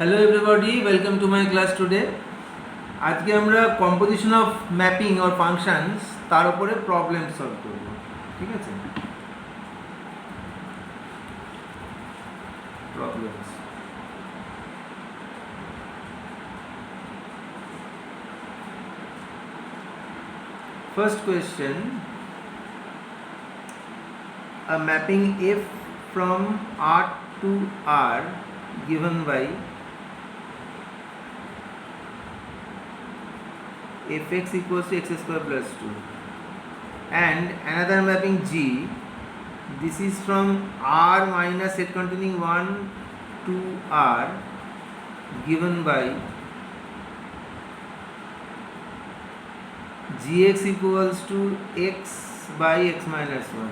Hello everybody, welcome to my class today. আজকে আমরা composition of mapping or functions তার উপরে প্রবলেম সলভ করব। ঠিক আছে, problems. First question, a mapping f from R to R given by fx equals to x square plus 2 and another mapping G, this is from R minus set containing 1 to R given by gx equals to x by x minus 1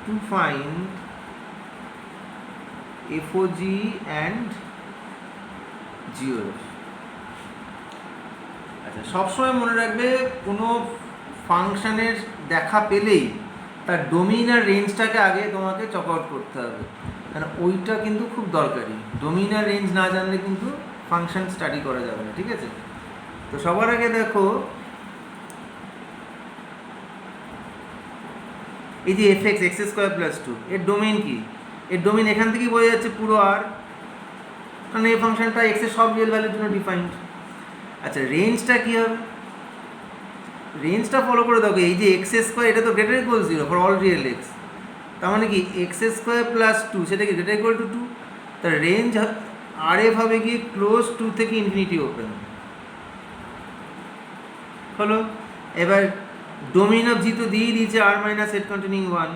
to find FOG and GOF. আচ্ছা, সবসময় মনে রাখবে কোনো ফাংশনের দেখা পেলেই তার domain আর রেঞ্জটাকে আগে তোমাকে চক আউট করতে হবে, কারণ ওইটা কিন্তু খুব দরকারি। ডোমেইন আর রেঞ্জ না জানলে কিন্তু ফাংশন স্টাডি করা যাবে না। ঠিক আছে, তো সবার আগে দেখো এই যে F x x square plus 2 এর ডোমেইন কি? এর ডোমেইন এখান থেকেই বোঝা যাচ্ছে পুরো আর, কারণ এই ফাংশনটা এক্স এর সব রিয়েল ভ্যালুর জন্য ডিফাইন্ড। আচ্ছা, রেঞ্জটা কী হবে? রেঞ্জটা ফলো করে দেখো, এই যে এক্স স্কোয়ার এটা তো greater equal 0 for all real x, তার মানে কি এক্স স্কোয়ার প্লাস 2 সেটা কি গ্রেটার ইকুয়াল টু 2? তার রেঞ্জ আর এফ হবে কি ক্লোজ 2 থেকে ইনফিনিটি ওপেন হলো। এবার ডোমেইন অফ জি তো দিয়েই দিয়েছে R minus set containing 1।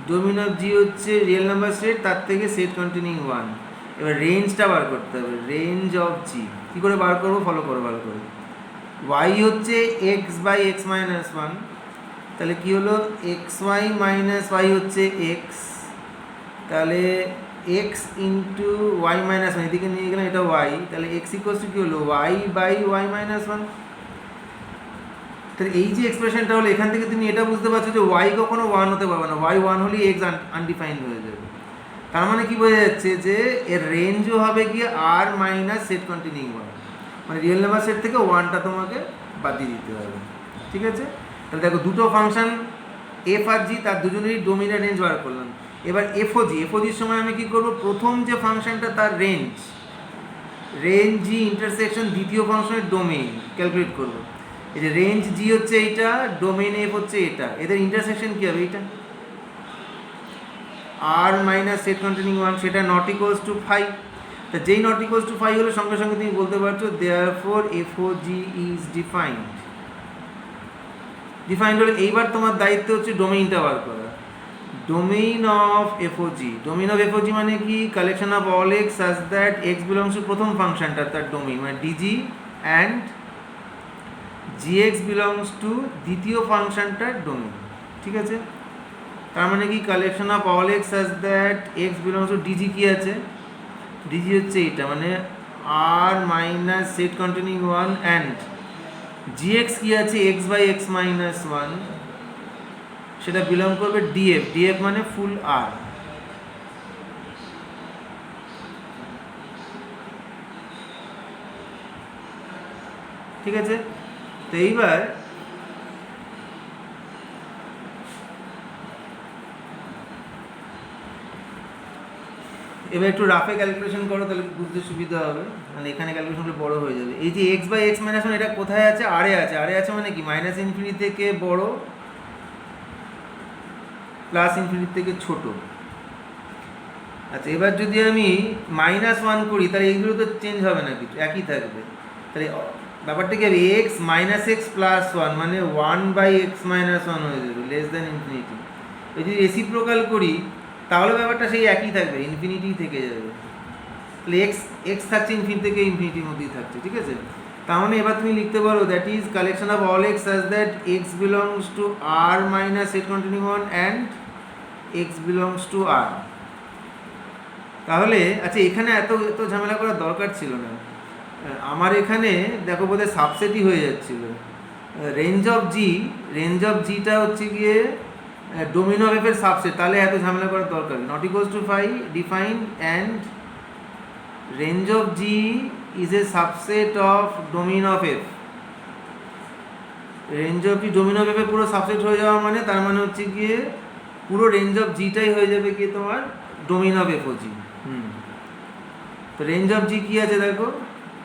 Domain of G হচ্ছে রিয়েল নাম্বার সেট, তার থেকে সেট কন্টেনিং 1। এবার রেঞ্জটা বার করতে হবে, রেঞ্জ অফ জি কী করে বার করবো ফলো করো ভালো করে। ওয়াই হচ্ছে এক্স বাই এক্স মাইনাস 1, তাহলে কী হলো এক্স ওয়াই মাইনাস ওয়াই হচ্ছে এক্স, তাহলে এক্স ইন্টু ওয়াই মাইনাস 1 এদিকে নিয়ে গেলাম, এটা ওয়াই, তাহলে এক্স ইকুয়ালস টু কী হলো ওয়াই বাই ওয়াই মাইনাস 1। তাহলে এই যে এক্সপ্রেশনটা হলো, এখান থেকে তুমি এটা বুঝতে পারছো যে ওয়াই কখনো 1 হতে পারবে না, ওয়াই 1 হলেই এক্স আনডিফাইন্ড হয়ে যাবে। তার মানে কি বোঝা যাচ্ছে যে এর রেঞ্জও হবে কি আর মাইনাস সেট কন্টেনিং 1, মানে রিয়েল নাম্বার সেট থেকে 1টা তোমাকে বাদ দিয়ে দিতে হবে। ঠিক আছে, তাহলে দেখো দুটো ফাংশন এফ আর জি, তার দুজনেরই ডোমেইন আর রেঞ্জ বার করলাম। এবার এফওজির সময় আমি কি করব, প্রথম যে ফাংশনটা তার রেঞ্জ জি ইন্টারসেকশন দ্বিতীয় ফাংশনের ডোমেইন ক্যালকুলেট করব। এই যে রেঞ্জ জি হচ্ছে এইটা, ডোমেইন এফ হচ্ছে এটা, এদের ইন্টারসেকশন কী হবে এইটা আর মাইনাস সেট কন্টেনিং 1, সেটা নট ইকুয়ালস টু 5। তা যেই নট ইকুয়ালস টু 5 হলে সঙ্গে সঙ্গে তুমি বলতে পারছো দেয়ারফর এফওজি ইজ ডিফাইন্ড হলে এইবার তোমার দায়িত্ব হচ্ছে ডোমেইনটা বার করা। ডোমেইন অফ এফওজি মানে কি collection of all X such that X belongs to প্রথম ফাংশনটা তার ডোমেইন, মানে D G and G X belongs to দ্বিতীয় ফাংশনটার ডোমেইন। ঠিক আছে, তার মানে কি collection of all X such that X belongs to D G কি আছে, ডিজি হচ্ছে এটা, মানে R minus set containing 1 and G X কি আছে এক্স বাই এক্স মাইনাস 1, সেটা বিলং করবে ডিএফ মানে ফুল আর। ঠিক আছে, তো এইবার একটু রাফে ক্যালকুলেশন করো, তাহলে বুঝতে সুবিধা হবে, মানে এখানে ক্যালকুলেশন করলে বড় হয়ে যাবে। এই যে এক্স বাই এক্স মাইনাস 1 এটা কোথায় আছে, আরে আছে মানে কি মাইনাস ইনফিনিটি থেকে বড় প্লাস ইনফিনিটি থেকে ছোট। আচ্ছা, এবার যদি আমি -1 করি তাহলে এইগুলো তো চেঞ্জ হবে না, কিছু একই থাকবে। তাহলে ব্যাপারটা কি হবে এক্স মাইনাস এক্স প্লাস 1 মানে 1 বাই এক্স মাইনাস 1 হয়ে যাবে লেস দ্যান ইনফিনিটি। এই যদি রেসিপ্রোকাল করি তাহলে ব্যাপারটা সেই একই থাকবে, ইনফিনিটি থেকে যাবে। তাহলে এক্স থাকছে ইনফিনিটি থেকে ইনফিনিটির মধ্যেই থাকছে। ঠিক আছে, তার মানে এবার তুমি লিখতে পারো that is collection of all X such that X belongs to R minus set containing 1 and X belongs to R. তাহলে আচ্ছা, এখানে এত ঝামেলা করার দরকার ছিল না। আমার এখানে দেখো বোধহয় সাবসেটই হয়ে যাচ্ছিল। রেঞ্জ অফ জিটা হচ্ছে গিয়ে ডোমেইন অফ এফ এর সাবসেট, তাহলে এত ঝামেলা করার দরকার। Not equals to 5 defined and range of G is a subset of domain of F. Range of G domain of এফে পুরো সাবসেট হয়ে যাওয়া মানে তার মানে হচ্ছে গিয়ে পুরো রেঞ্জ অফ জিটাই হয়ে যাবে কি তোমার ডোমেন অফ এফ ও জি। তো রেঞ্জ অফ জি কী আছে দেখো,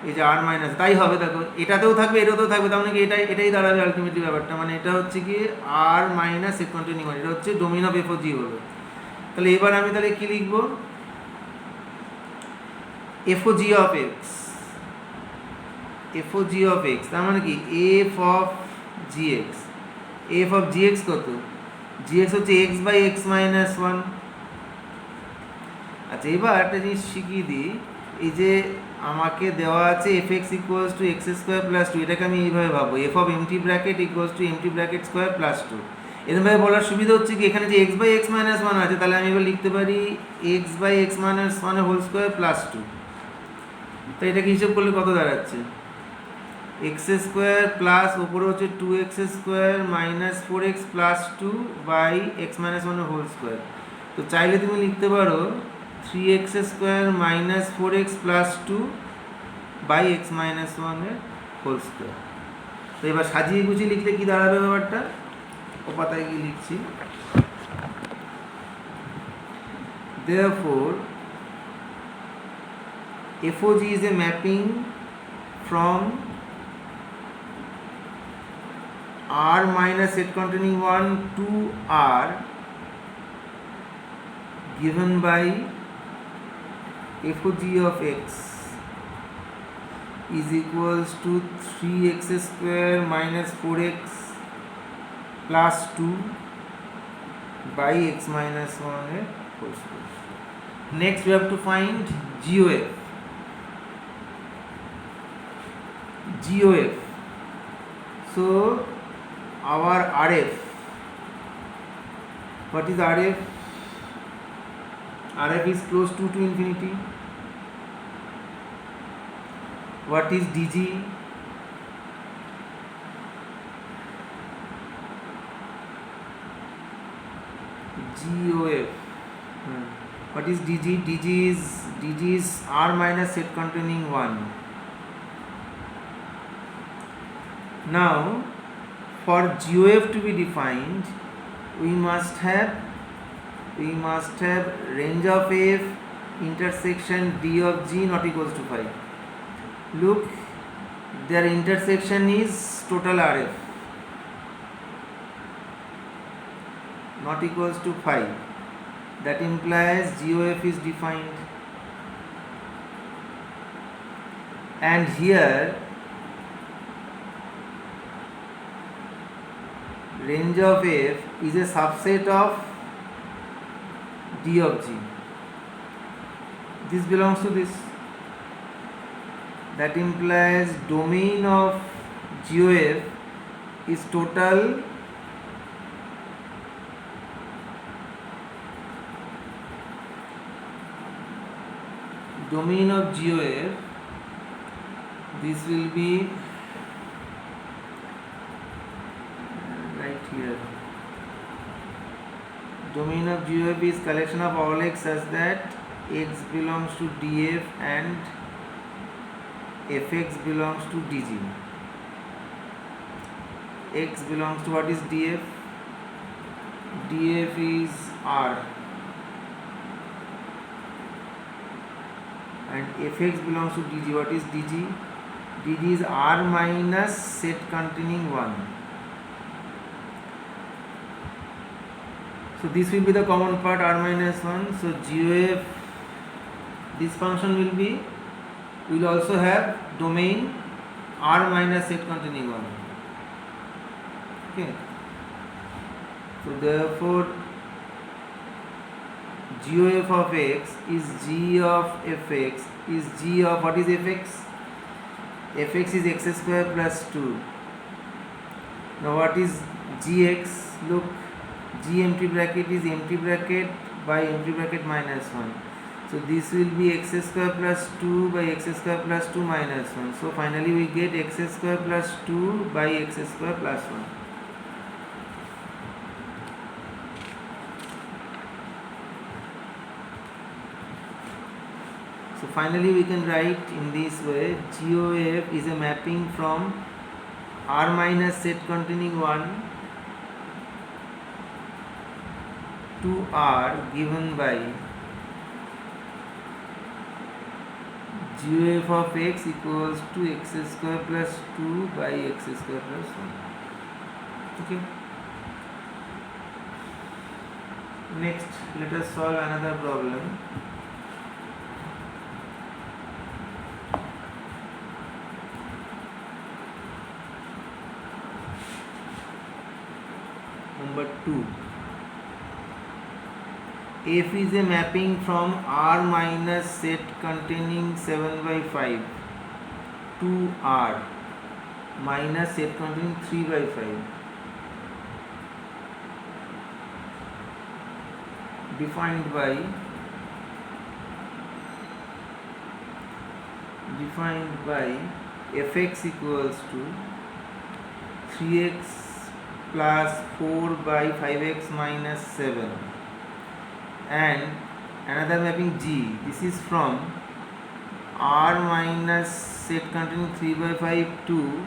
এই যে আর মাইনাস, তাই হবে দেখো, এটাতেও থাকবে এটাতেও থাকবে, তার মানে কি এটাই দাঁড়াবে আলটিমেটলি ব্যাপারটা, মানে এটা হচ্ছে কি আর মাইনাস সেট কন্টিনিউ এটা হচ্ছে domain of f o g হলো। তাহলে এবার আমি তাহলে কী লিখবো, f o g of x, f o g of x তার মানে কি f of g x, f of g x কত, জি এক্স হচ্ছে x by x minus one. আচ্ছা এবার একটা জিনিস শিখিয়ে দিই, এই যে আমাকে দেওয়া আছে f x equals to x square plus two, এটাকে আমি এইভাবে ভাববো f of empty bracket equals to empty bracket square plus two. এরকমভাবে বলার সুবিধা হচ্ছে কি এখানে যে x by x minus one আছে, তাহলে আমি এবার লিখতে পারি এক্স বাই এক্স মাইনাস ওয়ানের হোল স্কোয়ার প্লাস টু। তো এটাকে হিসেব করলে কত দাঁড়াচ্ছে, এক্স স্কোয়ার প্লাস ওপরে হচ্ছে two x square minus four x plus two by x minus ওয়ানের হোল স্কোয়ার। তো চাইলে তুমি লিখতে পারো three x square minus four x plus two by x minus ওয়ানের হোল স্কোয়ার। তো এবার সাজিয়ে গুছিয়ে লিখলে কি দাঁড়াবে ব্যাপারটা, ও পাতায় গিয়ে লিখছি। Therefore FOG is a mapping from R minus set containing 1 to R given by FOG of x is equals to 3x square minus 4x plus 2 by x minus 1 whole square. Next we have to find GOF. GOF. So our RF. What is RF? RF is close to infinity. What is DG? GOF. What is DG? DG is R minus set containing 1. Now for GOF to be defined, we must have range of F intersection D of G not equals to 5. Look, their intersection is total RF not equals to 5. That implies GOF is defined, and here range of F is a subset of D of G. This belongs to this. That implies domain of GOF is total domain of GOF. This will be right here. Domain of GOF is collection of all x such that x belongs to DF and fx belongs to DG. X belongs to what is DF? DF is R and fx belongs to DG. What is DG? DG is R minus set containing 1. So this will be the common part, R minus 1. So GOF, this function will be, we will also have domain R minus set containing 1. Okay. So therefore GOF of x is G of fx is G of, what is fx? Fx is x square plus 2. Now what is gx? Look, G empty bracket is empty bracket by empty bracket minus 1. So this will be x square plus 2 by x square plus 2 minus 1. So finally we get x square plus 2 by x square plus 1. So So finally we can write in this way: GOF is a mapping from R minus set containing 1 to R given by GOF of x equals to x square plus 2 by x square plus 1. Okay. Next, let us solve another problem. Number 2. F is a mapping from R minus set containing 7 by 5 to R minus set containing 3 by 5. Defined by fx equals to 3x plus 4 by 5x minus 7, and another mapping G. This is from R minus set containing 3 by 5 to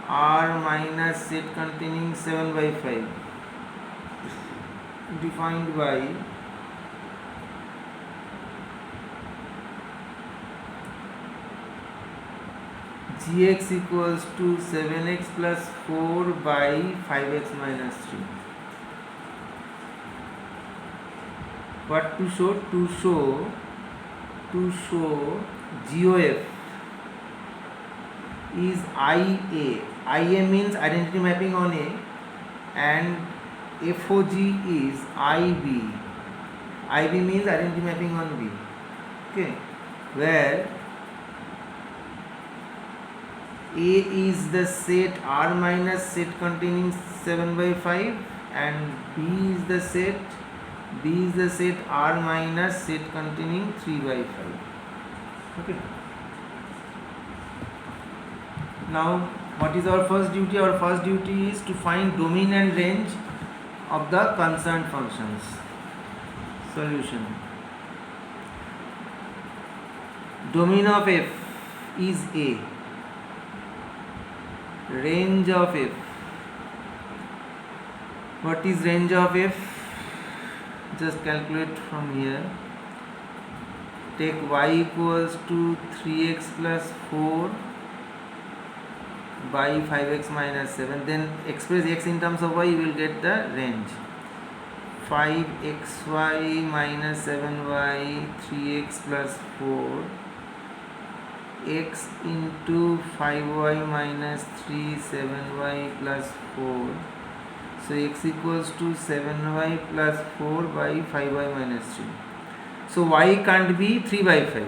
R minus set containing 7 by 5, defined by Gx equals to 7x plus 4 by 5x minus 3. What to show? To show GOF is IA. IA means identity mapping on A, and FOG is IB. IB means identity mapping on B. Okay, where A is the set R minus set containing 7 by 5, and B is the set R minus set containing 3 by 5. Okay. Now, what is our first duty? Our first duty is to find domain and range of the concerned functions. Solution. Domain of f is A. Range of f. What is range of f? Just calculate from here. Take y equals to 3x plus 4 by 5x minus 7. Then express x in terms of y, you will get the range. 5xy minus 7y, 3x plus 4, x into 5y minus 3, 7y plus 4. So x equals to 7y plus 4 by 5y minus 3. So y can't be 3 by 5.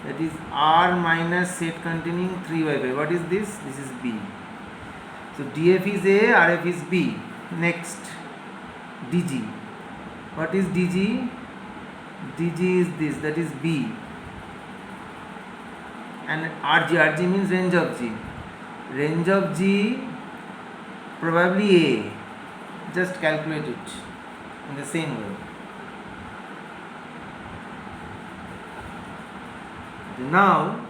That is R minus set containing 3 by 5. What is this? This is B. So DF is A, RF is B. Next, DG. What is DG? DG is this, that is B. And RG means range of G. Range of G probably A. Just calculate it in the same way. Now,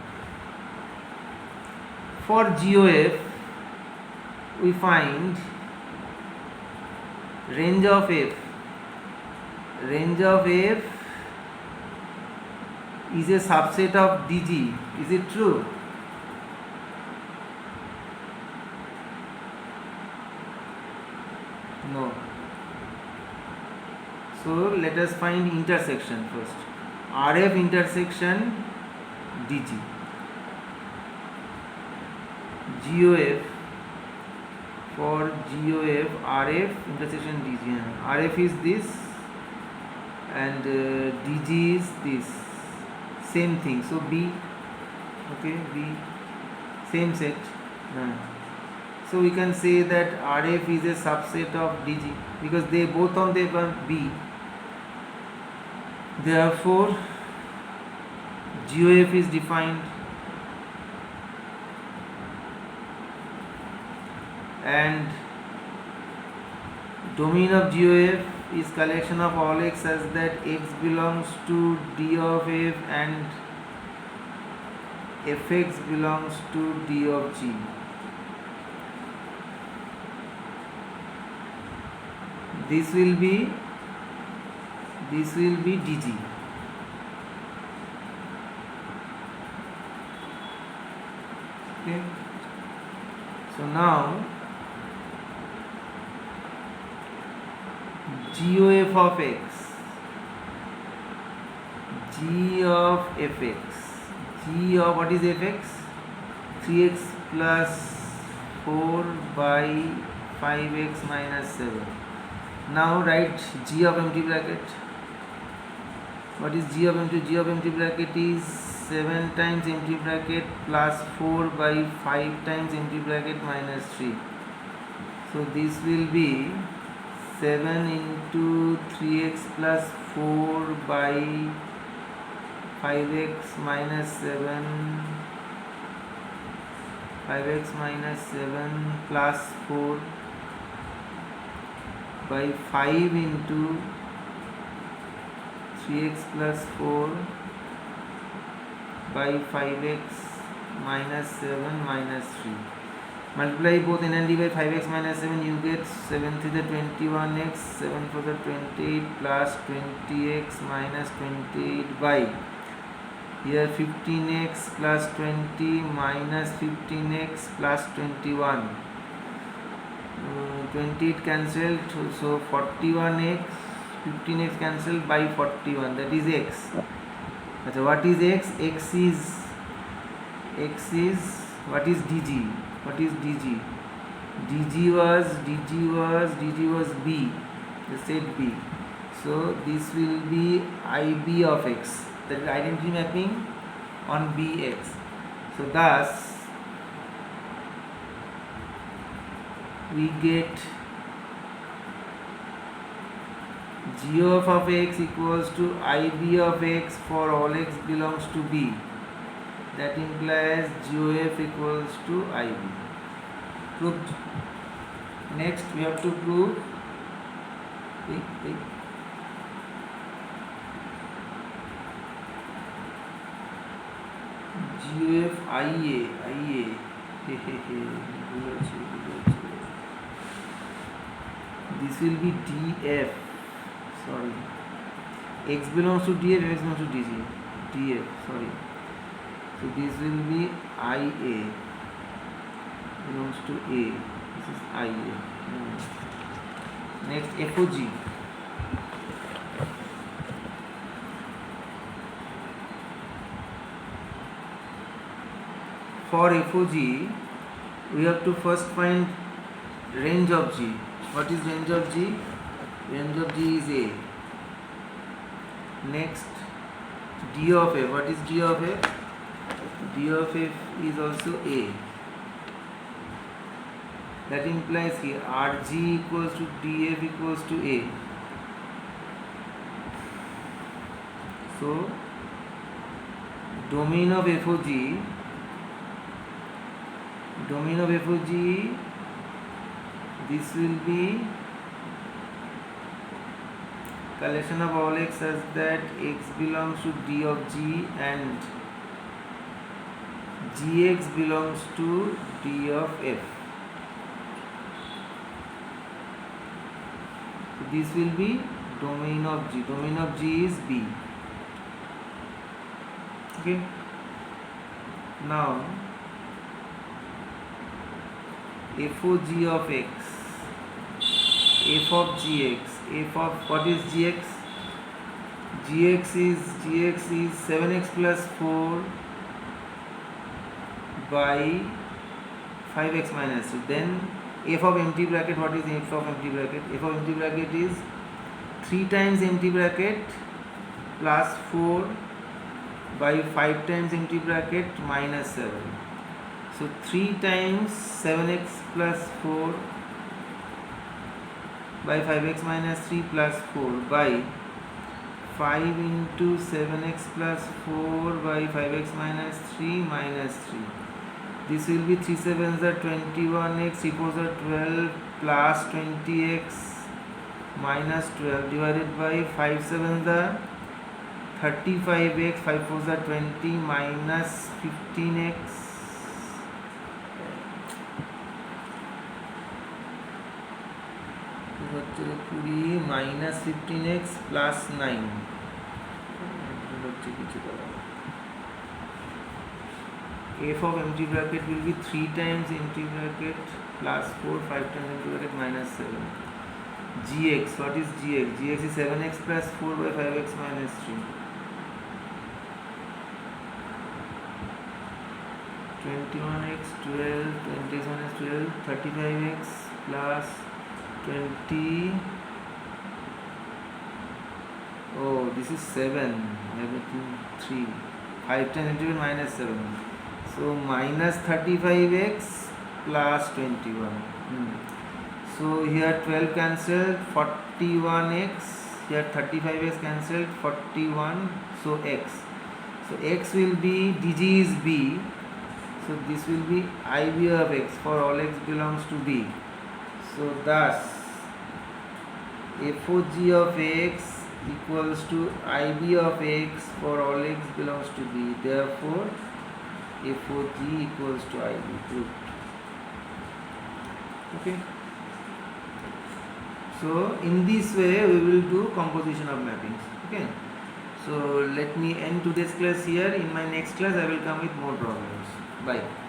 for GOF, we find range of f. Range of f is a subset of DG. Is it true? No. So let us find intersection first. RF intersection DG. GOF, for GOF RF intersection DG. RF is this and DG is this. Same thing. So B. Okay, B. Same set. So we can say that RF is a subset of DG because they both of them are B. Therefore, GOF is defined and domain of GOF is collection of all x such that x belongs to d of f and fx belongs to d of g. This will be dg. Okay, so now GOF of x, g of fx, g of what is fx? 3x plus 4 by 5x minus 7. Now write g of empty bracket. What is g of empty? G of empty bracket is 7 times empty bracket plus 4 by 5 times empty bracket minus 3. So this will be 7 into 3x plus 4 by 5x minus 7, 5x minus 7 plus 4 by 5 into 3x plus 4 by 5x minus 7 minus 3. Multiply both n and d by 5x minus 7, you get 7 to the 21x, 7 for the 28 plus 20x minus 28 by here 15x plus 20 minus 15x plus 21. 28 cancelled, so 41x, 15x cancelled by 41, that is x. So what is x? X is what is dg? What is dg? dg was b, the set b. So this will be ib of x, that is identity mapping on bx. So thus we get GOF of x equals to IB of x for all x belongs to B. That implies GOF equals to IB. Proved. Next we have to prove GOF IA. This will be DF. Sorry, x belongs to df, x belongs to df, sorry. So this will be ia belongs to a, this is ia. Next FOG. For FOG we have to first find range of g. What is range of g? Range of g is a. Next d of f. What is d of f? D of f is also a. That implies here Rg equals to df equals to a. So domain of FOG, this will be collection of all x such that x belongs to d of g and gx belongs to d of f. So this will be domain of g. Domain of g is B. Okay. Now FOG of x, f of gx, f of what is gx? Gx is 7x plus 4 by 5x minus 2. Then f of empty bracket, what is f of empty bracket? F of empty bracket is 3 times empty bracket plus 4 by 5 times empty bracket minus 7. So 3 times 7x plus 4 by 5x minus 3 plus 4 by 5 into 7x plus 4 by 5x minus 3 minus 3. This will be 3 7s are 21x, 3 4s are 12 plus 20x minus 12 divided by 5 7 the 35x, 5 4 the 20 minus 15x হচ্ছে 20 minus 15x plus 9 হচ্ছে কিছু করা f of empty bracket will be 3 times empty bracket plus 4 5 times empty bracket minus 7 gx. What is gx? Gx is 7x plus 4 by 5x minus 3. 21x 12 20x minus 12 35x plus 20. Oh, this is 7 everything 3 5 times into minus 7, so minus 35x plus 21. So here 12 cancelled, 41x, here 35x cancelled, 41, so x. So x will be dg is b, so this will be ib of x for all x belongs to b. So thus FOG of x equals to ib of x for all x belongs to b. Therefore FOG equals to ib. Proved. Okay. So in this way we will do composition of mappings. Okay. So let me end today's class here. In my next class I will come with more problems. Bye.